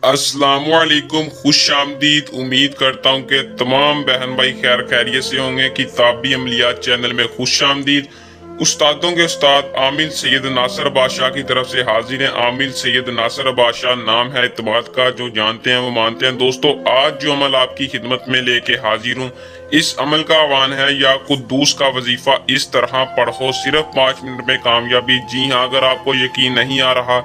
अस्सलामुअलैकुम, खुश आमदीद। उम्मीद करता हूँ कि तमाम बहन भाई खैर खैरियत से होंगे। किताबी अमलियात चैनल में खुश आमदीद। उस्तादों के उस्ताद आमिल सैयद नासिर बादशाह की तरफ से हाजिर हैं। आमिल सैयद नासिर बादशाह नाम है इत्मीनान का, जो जानते हैं वो मानते हैं। दोस्तों, आज जो अमल आपकी खिदमत में लेके हाजिर हूँ, इस अमल का आह्वान है या कुद्दूस का वजीफा इस तरह पढ़ो, सिर्फ 5 मिनट में कामयाबी। जी हाँ, अगर आपको यकीन नहीं आ रहा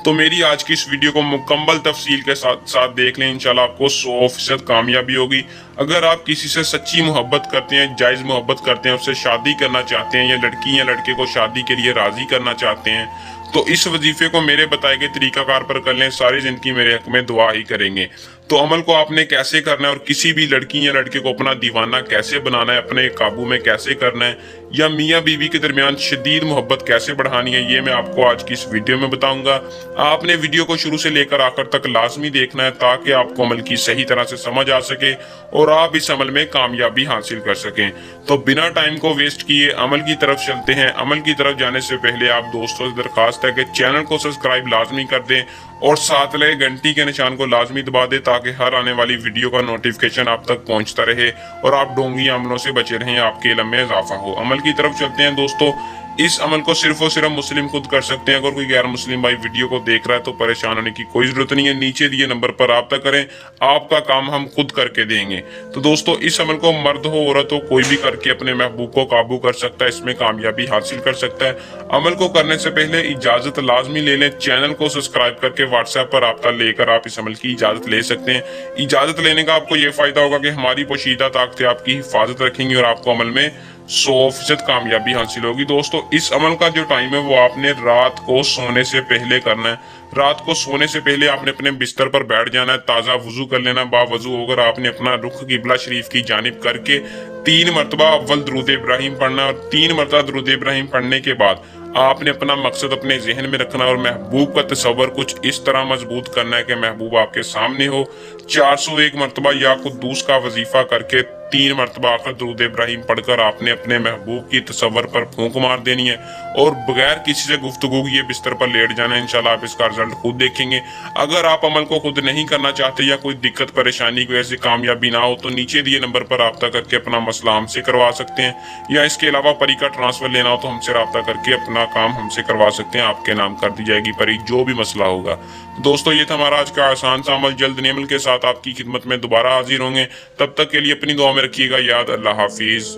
तो मेरी आज की इस वीडियो को मुकम्मल तफसील के साथ साथ देख लें। इंशाल्लाह आपको 100% कामयाबी होगी। अगर आप किसी से सच्ची मोहब्बत करते हैं, जायज़ मोहब्बत करते हैं, उससे शादी करना चाहते हैं, या लड़की या लड़के को शादी के लिए राजी करना चाहते हैं, तो इस वजीफे को मेरे बताए गए तरीकाकार पर कर लें। सारी जिंदगी मेरे हक में दुआ ही करेंगे। तो अमल को आपने कैसे करना है और किसी भी लड़की या लड़के को अपना दीवाना कैसे बनाना है, अपने काबू में कैसे करना है, या मियाँ बीवी के दरमियान शदीद मोहब्बत कैसे बढ़ानी है, ये मैं आपको आज की इस वीडियो में बताऊंगा। आपने वीडियो को शुरू से लेकर आखिर तक लाजमी देखना है ताकि आपको अमल की सही तरह से समझ आ सके और आप इस अमल में कामयाबी हासिल कर सकें। तो बिना टाइम को वेस्ट किए अमल की तरफ चलते हैं। अमल की तरफ जाने से पहले आप दोस्तों से दरखास्त है कि चैनल को सब्सक्राइब लाजमी कर दें और साथ लगे घंटी के निशान को लाजमी दबा दें ताकि हर आने वाली वीडियो का नोटिफिकेशन आप तक पहुंचता रहे और आप ढोंगी अमलों से बचे रहें, आपके इल्म में इजाफा हो। अमल की तरफ चलते हैं दोस्तों। इस अमल को सिर्फ और सिर्फ मुस्लिम खुद कर सकते हैं। अगर कोई गैर मुस्लिम भाई वीडियो को देख रहा है तो परेशान होने की कोई जरूरत नहीं है। नीचे दिए नंबर पर राब्ता करें, आपका काम हम खुद करके देंगे। तो दोस्तों, इस अमल को मर्द हो औरत हो कोई भी करके अपने महबूब को काबू कर सकता है, इसमें कामयाबी हासिल कर सकता है। अमल को करने से पहले इजाजत लाजमी ले लें। चैनल को सब्सक्राइब करके व्हाट्सएप पर राब्ता लेकर आप इस अमल की इजाजत ले सकते हैं। इजाजत लेने का आपको ये फायदा होगा कि हमारी पोशीदा ताकतें आपकी हिफाजत रखेंगी और आपको अमल में 100% कामयाबी हासिल होगी। दोस्तों, इस अमल का जो टाइम है वो आपने रात को सोने से पहले करना है। रात को सोने से पहले आपने अपने बिस्तर पर बैठ जाना है, ताज़ा वजू कर लेना। बावजू होकर आपने अपना रुख किबला शरीफ की जानिब करके 3 मरतबा अव्वल दुरूद इब्राहिम पढ़ना है और 3 मरतबा दुरूद इब्राहिम पढ़ने के बाद आपने अपना मकसद अपने जहन में रखना और महबूब का तस्वर कुछ इस तरह मजबूत करना है कि महबूब आपके सामने हो। 401 मरतबा या कुद्दूस का वजीफा करके 3 मरतबा आखिर दुरूद इब्राहिम पढ़कर आपने अपने महबूब की तस्वर पर फूंक मार देनी है और बगैर किसी से गुफ्तगू किए बिस्तर पर लेट जाना है। इंशाल्लाह आप इसका रिजल्ट खुद देखेंगे। अगर आप अमल को खुद नहीं करना चाहते या कोई दिक्कत परेशानी की वजह से कामयाबी ना हो तो नीचे दिए नंबर पर राब्ता करके अपना मसला हमसे करवा सकते हैं, या इसके अलावा परी का ट्रांसफर लेना हो तो हमसे राब्ता करके अपना काम हमसे करवा सकते हैं। आपके नाम कर दी जाएगी परी, जो भी मसला होगा। दोस्तों, ये था हमारा आज का आसान सा अमल। जल्द नए अमल के साथ आपकी खिदमत में दोबारा हाजिर होंगे। तब तक के लिए अपनी दुआ में रखिएगा याद। अल्लाह हाफिज।